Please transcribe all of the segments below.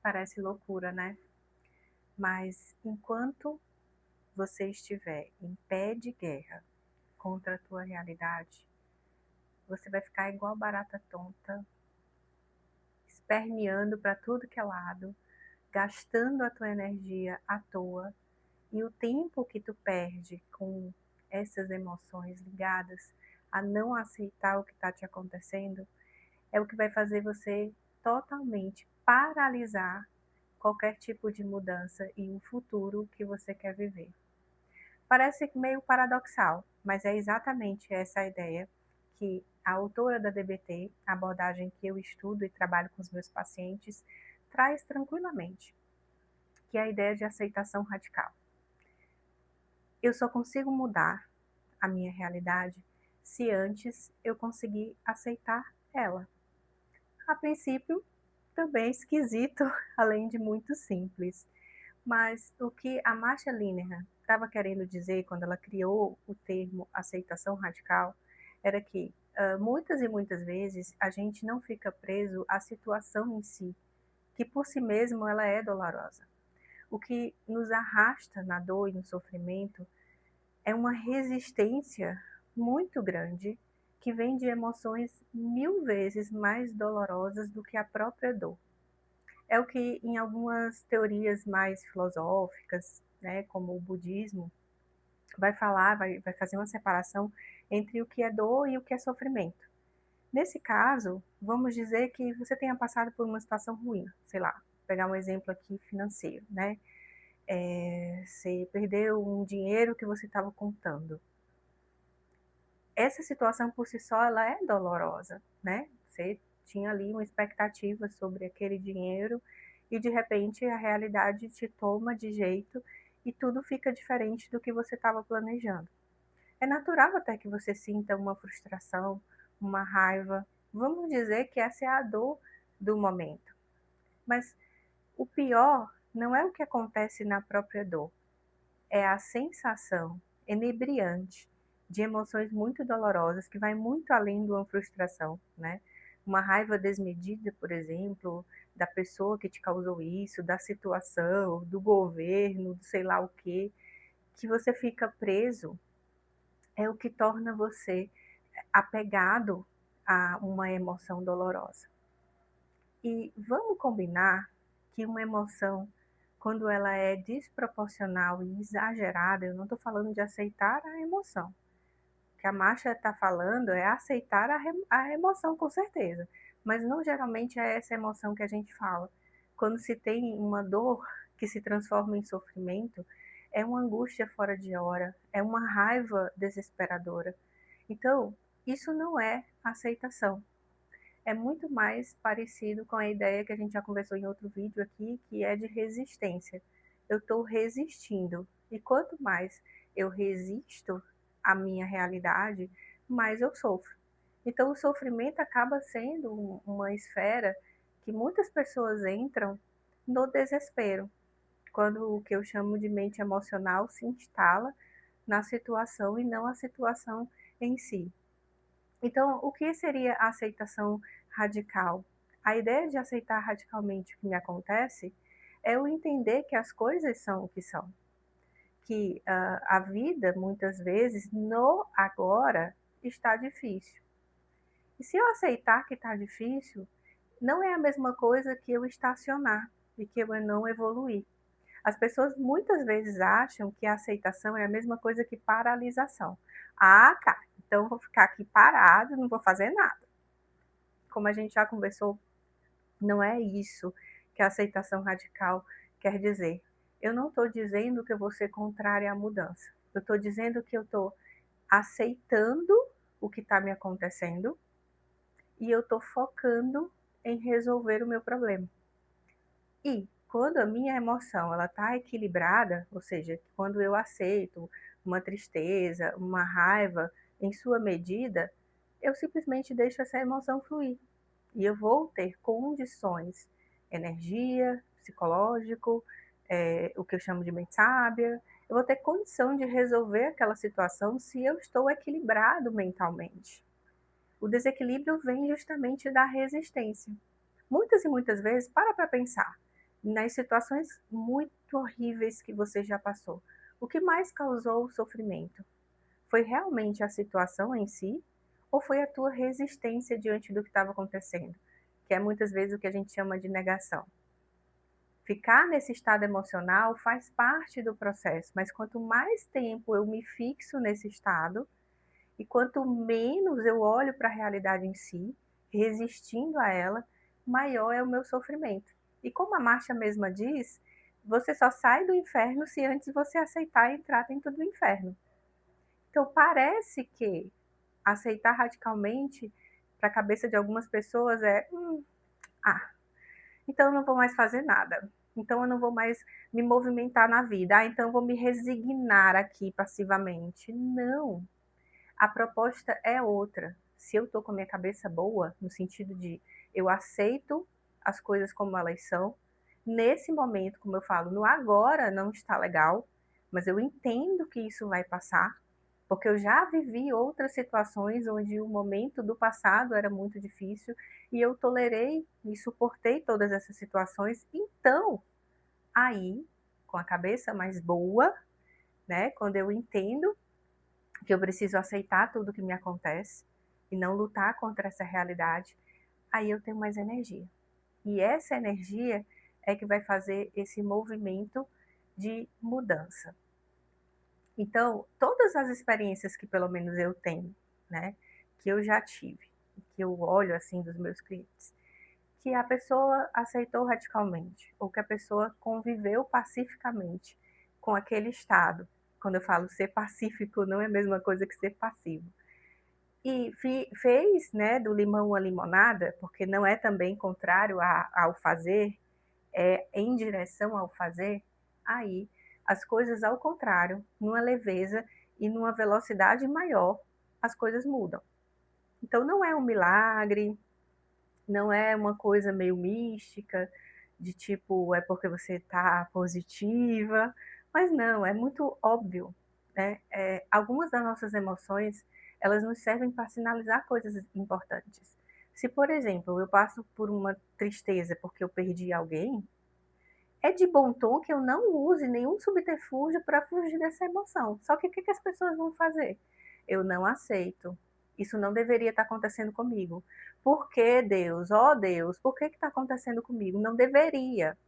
Parece loucura, né? Mas enquanto você estiver em pé de guerra contra a tua realidade, você vai ficar igual barata tonta, esperneando para tudo que é lado, gastando a tua energia à toa, e o tempo que tu perde com essas emoções ligadas a não aceitar o que está te acontecendo é o que vai fazer você totalmente paralisar qualquer tipo de mudança e um futuro que você quer viver. Parece meio paradoxal, mas é exatamente essa a ideia que a autora da DBT, a abordagem que eu estudo e trabalho com os meus pacientes, traz tranquilamente, que é a ideia de aceitação radical. Eu só consigo mudar a minha realidade se antes eu conseguir aceitar ela. A princípio, também é esquisito, além de muito simples. Mas o que a Marcia Linehan estava querendo dizer quando ela criou o termo aceitação radical era que muitas e muitas vezes a gente não fica preso à situação em si, que por si mesmo ela é dolorosa. O que nos arrasta na dor e no sofrimento é uma resistência muito grande que vem de emoções 1000 vezes mais dolorosas do que a própria dor. É o que em algumas teorias mais filosóficas, né, como o budismo, vai falar, vai fazer uma separação entre o que é dor e o que é sofrimento. Nesse caso, vamos dizer que você tenha passado por uma situação ruim, sei lá, vou pegar um exemplo aqui financeiro, né? Você perdeu um dinheiro que você estava contando. Essa situação por si só ela é dolorosa, né? Você tinha ali uma expectativa sobre aquele dinheiro e de repente a realidade te toma de jeito e tudo fica diferente do que você estava planejando. É natural até que você sinta uma frustração, uma raiva. Vamos dizer que essa é a dor do momento. Mas o pior não é o que acontece na própria dor, é a sensação inebriante de emoções muito dolorosas que vai muito além de uma frustração, né? Uma raiva desmedida, por exemplo, da pessoa que te causou isso, da situação, do governo, do sei lá o quê, que você fica preso, é o que torna você apegado a uma emoção dolorosa. E vamos combinar que uma emoção, quando ela é desproporcional e exagerada, eu não estou falando de aceitar a emoção. O que a Marcia está falando é aceitar a emoção, com certeza. Mas não geralmente é essa emoção que a gente fala. Quando se tem uma dor que se transforma em sofrimento, é uma angústia fora de hora, é uma raiva desesperadora. Então, isso não é aceitação, é muito mais parecido com a ideia que a gente já conversou em outro vídeo aqui, que é de resistência. Eu estou resistindo. E quanto mais eu resisto à minha realidade, mais eu sofro. Então, o sofrimento acaba sendo uma esfera que muitas pessoas entram no desespero, quando o que eu chamo de mente emocional se instala na situação e não a situação em si. Então, o que seria a aceitação radical? A ideia de aceitar radicalmente o que me acontece é eu entender que as coisas são o que são, que a vida, muitas vezes, no agora, está difícil. E se eu aceitar que está difícil, não é a mesma coisa que eu estacionar e que eu não evoluir. As pessoas muitas vezes acham que a aceitação é a mesma coisa que paralisação. Ah, tá, então eu vou ficar aqui parado, não vou fazer nada. Como a gente já conversou, não é isso que a aceitação radical quer dizer. Eu não estou dizendo que eu vou ser contrária à mudança. Eu estou dizendo que eu estou aceitando o que está me acontecendo e eu estou focando em resolver o meu problema. E quando a minha emoção ela está equilibrada, ou seja, quando eu aceito uma tristeza, uma raiva em sua medida, eu simplesmente deixo essa emoção fluir. E eu vou ter condições, energia, psicológico, o que eu chamo de mente sábia, eu vou ter condição de resolver aquela situação se eu estou equilibrado mentalmente. O desequilíbrio vem justamente da resistência. Muitas e muitas vezes, para pensar, nas situações muito horríveis que você já passou, o que mais causou o sofrimento? Foi realmente a situação em si ou foi a tua resistência diante do que estava acontecendo? Que é muitas vezes o que a gente chama de negação. Ficar nesse estado emocional faz parte do processo, mas quanto mais tempo eu me fixo nesse estado e quanto menos eu olho para a realidade em si, resistindo a ela, maior é o meu sofrimento. E como a Marcia mesma diz, você só sai do inferno se antes você aceitar entrar dentro do inferno. Então parece que aceitar radicalmente para a cabeça de algumas pessoas é, ah, então eu não vou mais fazer nada. Então eu não vou mais me movimentar na vida. Ah, então eu vou me resignar aqui passivamente. Não. A proposta é outra. Se eu estou com a minha cabeça boa, no sentido de eu aceito as coisas como elas são, nesse momento, como eu falo, no agora não está legal, mas eu entendo que isso vai passar, porque eu já vivi outras situações onde o momento do passado era muito difícil e eu tolerei e suportei todas essas situações. Então, aí, com a cabeça mais boa, né, quando eu entendo que eu preciso aceitar tudo que me acontece e não lutar contra essa realidade, aí eu tenho mais energia. E essa energia é que vai fazer esse movimento de mudança. Então, todas as experiências que pelo menos eu tenho, né, que eu já tive, que eu olho assim dos meus clientes, que a pessoa aceitou radicalmente, ou que a pessoa conviveu pacificamente com aquele estado. Quando eu falo ser pacífico, não é a mesma coisa que ser passivo. E fez, né, do limão a limonada, porque não é também contrário ao fazer, é em direção ao fazer, aí as coisas ao contrário, numa leveza e numa velocidade maior, as coisas mudam. Então não é um milagre, não é uma coisa meio mística, de tipo, é porque você está positiva, mas não, é muito óbvio, né? Algumas das nossas emoções, elas nos servem para sinalizar coisas importantes. Se, por exemplo, eu passo por uma tristeza porque eu perdi alguém, é de bom tom que eu não use nenhum subterfúgio para fugir dessa emoção. Só que o que as pessoas vão fazer? Eu não aceito. Isso não deveria estar acontecendo comigo. Por que, Deus? Ó Deus, por que está acontecendo comigo? Não deveria.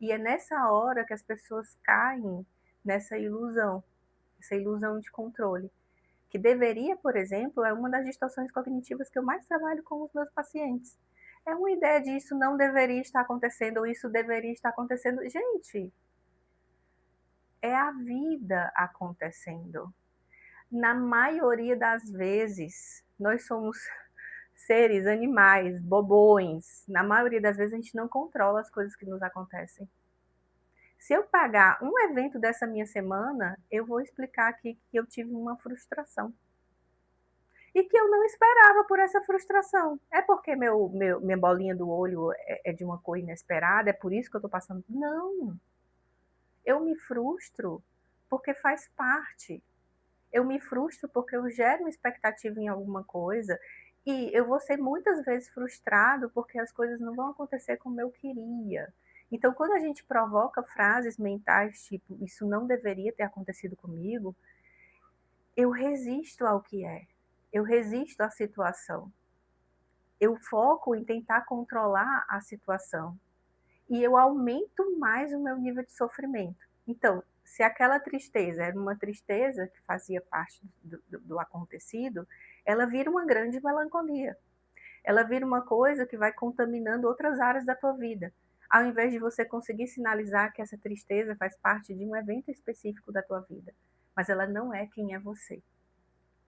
E é nessa hora que as pessoas caem nessa ilusão, essa ilusão de controle. Que deveria, por exemplo, é uma das distorções cognitivas que eu mais trabalho com os meus pacientes. É uma ideia de isso não deveria estar acontecendo ou isso deveria estar acontecendo. Gente, é a vida acontecendo. Na maioria das vezes, nós somos seres, animais, bobões. Na maioria das vezes, a gente não controla as coisas que nos acontecem. Se eu pagar um evento dessa minha semana, eu vou explicar aqui que eu tive uma frustração. E que eu não esperava por essa frustração. É porque minha bolinha do olho é de uma cor inesperada, é por isso que eu estou passando. Não. Eu me frustro porque faz parte. Eu me frustro porque eu gero uma expectativa em alguma coisa e eu vou ser muitas vezes frustrado porque as coisas não vão acontecer como eu queria. Então, quando a gente provoca frases mentais tipo, isso não deveria ter acontecido comigo, eu resisto ao que é. Eu resisto à situação. Eu foco em tentar controlar a situação e eu aumento mais o meu nível de sofrimento. Então, se aquela tristeza era uma tristeza que fazia parte do acontecido, ela vira uma grande melancolia. Ela vira uma coisa que vai contaminando outras áreas da tua vida. Ao invés de você conseguir sinalizar que essa tristeza faz parte de um evento específico da tua vida, mas ela não é quem é você.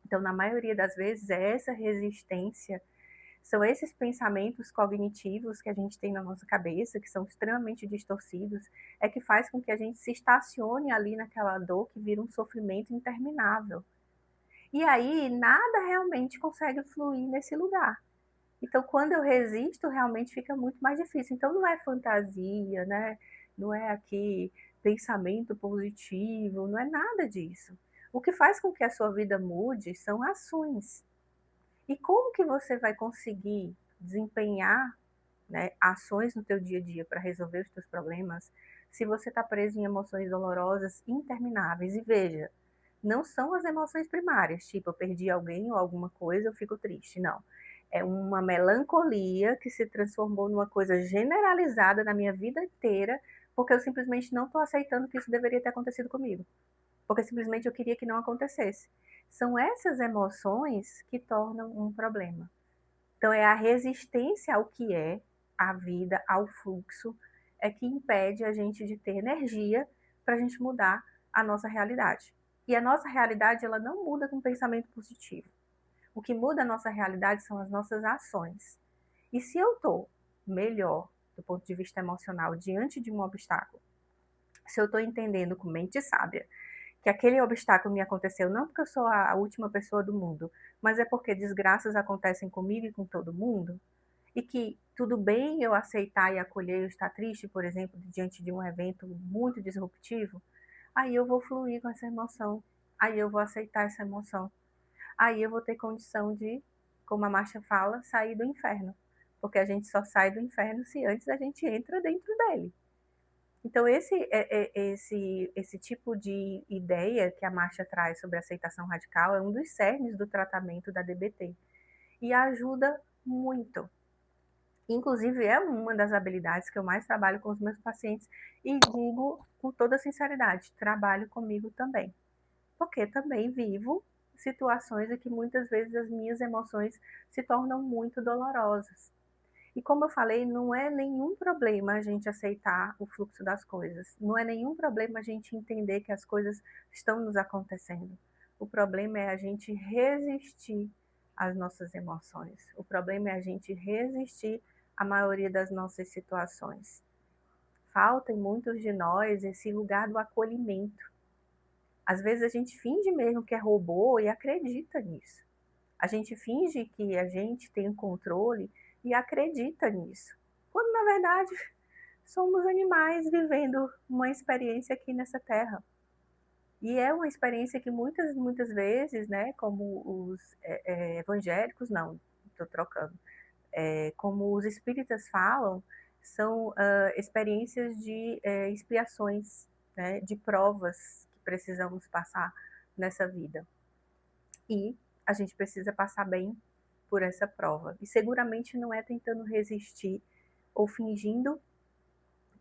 Então, na maioria das vezes, é essa resistência, são esses pensamentos cognitivos que a gente tem na nossa cabeça, que são extremamente distorcidos, é que faz com que a gente se estacione ali naquela dor que vira um sofrimento interminável. E aí, nada realmente consegue fluir nesse lugar. Então, quando eu resisto, realmente fica muito mais difícil. Então, não é fantasia, né? Não é aqui pensamento positivo, não é nada disso. O que faz com que a sua vida mude são ações. E como que você vai conseguir desempenhar, né, ações no teu dia a dia para resolver os teus problemas, se você está preso em emoções dolorosas intermináveis. E veja, não são as emoções primárias, tipo, eu perdi alguém ou alguma coisa, eu fico triste. Não. É uma melancolia que se transformou numa coisa generalizada na minha vida inteira, porque eu simplesmente não estou aceitando que isso deveria ter acontecido comigo. Porque simplesmente eu queria que não acontecesse. São essas emoções que tornam um problema. Então, é a resistência ao que é, à vida, ao fluxo, é que impede a gente de ter energia para a gente mudar a nossa realidade. E a nossa realidade, ela não muda com pensamento positivo. O que muda a nossa realidade são as nossas ações. E se eu estou melhor do ponto de vista emocional diante de um obstáculo, se eu estou entendendo com mente sábia que aquele obstáculo me aconteceu não porque eu sou a última pessoa do mundo, mas é porque desgraças acontecem comigo e com todo mundo, e que tudo bem eu aceitar e acolher eu estar triste, por exemplo, diante de um evento muito disruptivo, aí eu vou fluir com essa emoção, aí eu vou aceitar essa emoção, aí eu vou ter condição de, como a Marcia fala, sair do inferno, porque a gente só sai do inferno se antes a gente entra dentro dele. Então, esse tipo de ideia que a Marcia traz sobre aceitação radical é um dos cernes do tratamento da DBT e ajuda muito. Inclusive, é uma das habilidades que eu mais trabalho com os meus pacientes e digo com toda sinceridade, trabalho comigo também, porque também vivo situações em que muitas vezes as minhas emoções se tornam muito dolorosas. E como eu falei, não é nenhum problema a gente aceitar o fluxo das coisas. Não é nenhum problema a gente entender que as coisas estão nos acontecendo. O problema é a gente resistir às nossas emoções. O problema é a gente resistir à maioria das nossas situações. Falta em muitos de nós esse lugar do acolhimento. Às vezes a gente finge mesmo que é robô e acredita nisso. A gente finge que a gente tem o controle e acredita nisso. Quando, na verdade, somos animais vivendo uma experiência aqui nessa terra. E é uma experiência que muitas vezes, né, como os evangélicos, não, estou trocando, como os espíritas falam, são experiências de expiações, né, de provas que precisamos passar nessa vida. E a gente precisa passar bem por essa prova. E seguramente não é tentando resistir ou fingindo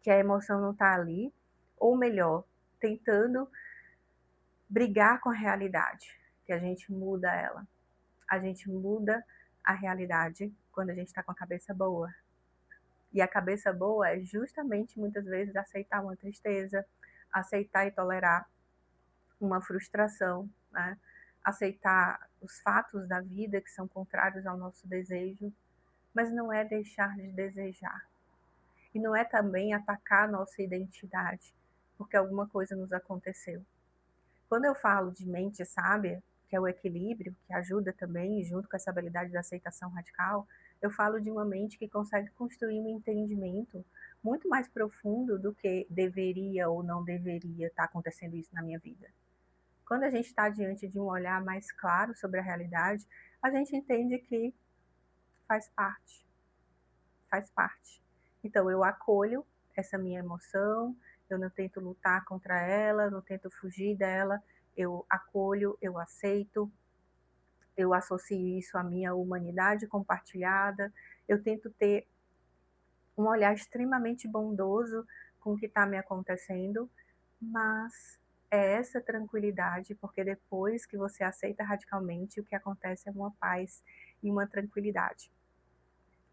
que a emoção não está ali, ou melhor, tentando brigar com a realidade, que a gente muda ela. A gente muda a realidade quando a gente está com a cabeça boa. E a cabeça boa é justamente muitas vezes aceitar uma tristeza, aceitar e tolerar uma frustração, né? Aceitar os fatos da vida que são contrários ao nosso desejo, mas não é deixar de desejar. E não é também atacar a nossa identidade, porque alguma coisa nos aconteceu. Quando eu falo de mente sábia, que é o equilíbrio, que ajuda também, junto com essa habilidade da aceitação radical, eu falo de uma mente que consegue construir um entendimento muito mais profundo do que deveria ou não deveria estar acontecendo isso na minha vida. Quando a gente está diante de um olhar mais claro sobre a realidade, a gente entende que faz parte, faz parte. Então, eu acolho essa minha emoção, eu não tento lutar contra ela, eu não tento fugir dela, eu acolho, eu aceito, eu associo isso à minha humanidade compartilhada, eu tento ter um olhar extremamente bondoso com o que está me acontecendo, mas é essa tranquilidade, porque depois que você aceita radicalmente, o que acontece é uma paz e uma tranquilidade.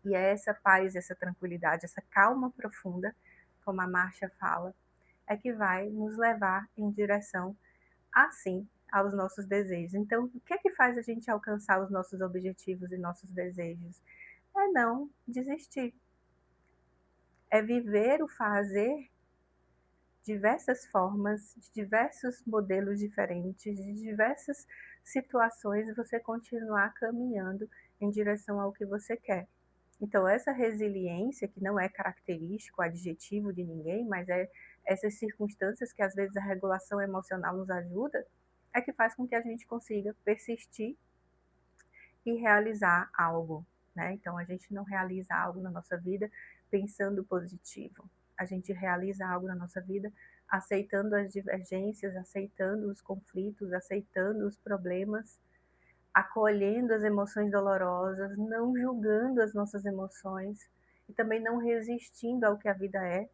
E é essa paz, essa tranquilidade, essa calma profunda, como a Marcia fala, é que vai nos levar em direção, assim, aos nossos desejos. Então, o que é que faz a gente alcançar os nossos objetivos e nossos desejos? É não desistir. É viver o fazer diversas formas, de diversos modelos diferentes, de diversas situações, você continuar caminhando em direção ao que você quer. Então, essa resiliência, que não é característico, adjetivo de ninguém, mas é essas circunstâncias que às vezes a regulação emocional nos ajuda, é que faz com que a gente consiga persistir e realizar algo, né? Então a gente não realiza algo na nossa vida pensando positivo. A gente realiza algo na nossa vida aceitando as divergências, aceitando os conflitos, aceitando os problemas, acolhendo as emoções dolorosas, não julgando as nossas emoções e também não resistindo ao que a vida é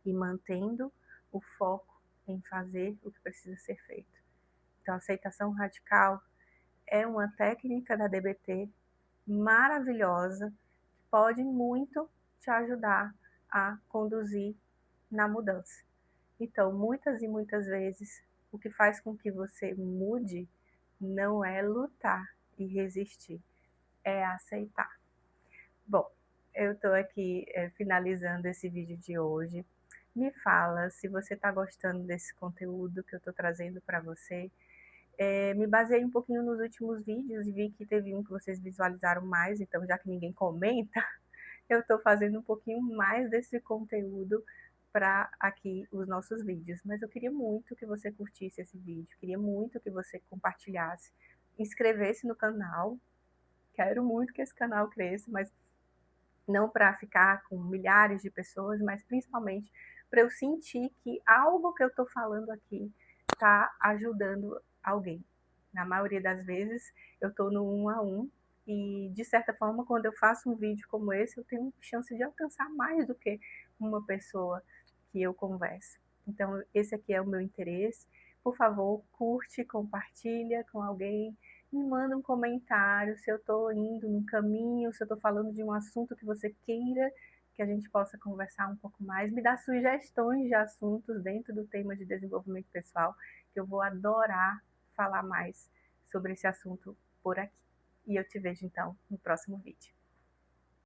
e mantendo o foco em fazer o que precisa ser feito. Então, a aceitação radical é uma técnica da DBT maravilhosa, que pode muito te ajudar a conduzir na mudança. Então, muitas e muitas vezes, o que faz com que você mude não é lutar e resistir, é aceitar. Bom, eu estou aqui finalizando esse vídeo de hoje. Me fala se você está gostando desse conteúdo que eu estou trazendo para você. Me baseei um pouquinho nos últimos vídeos e vi que teve um que vocês visualizaram mais, então já que ninguém comenta, eu estou fazendo um pouquinho mais desse conteúdo para aqui os nossos vídeos. Mas eu queria muito que você curtisse esse vídeo, queria muito que você compartilhasse, inscrevesse no canal. Quero muito que esse canal cresça, mas não para ficar com milhares de pessoas, mas principalmente para eu sentir que algo que eu estou falando aqui está ajudando alguém. Na maioria das vezes, eu estou no 1 a 1 e, de certa forma, quando eu faço um vídeo como esse, eu tenho chance de alcançar mais do que uma pessoa que eu converso. Então, esse aqui é o meu interesse. Por favor, curte, compartilha com alguém, me manda um comentário se eu estou indo no caminho, se eu estou falando de um assunto que você queira que a gente possa conversar um pouco mais. Me dá sugestões de assuntos dentro do tema de desenvolvimento pessoal, que eu vou adorar falar mais sobre esse assunto por aqui. E eu te vejo então no próximo vídeo.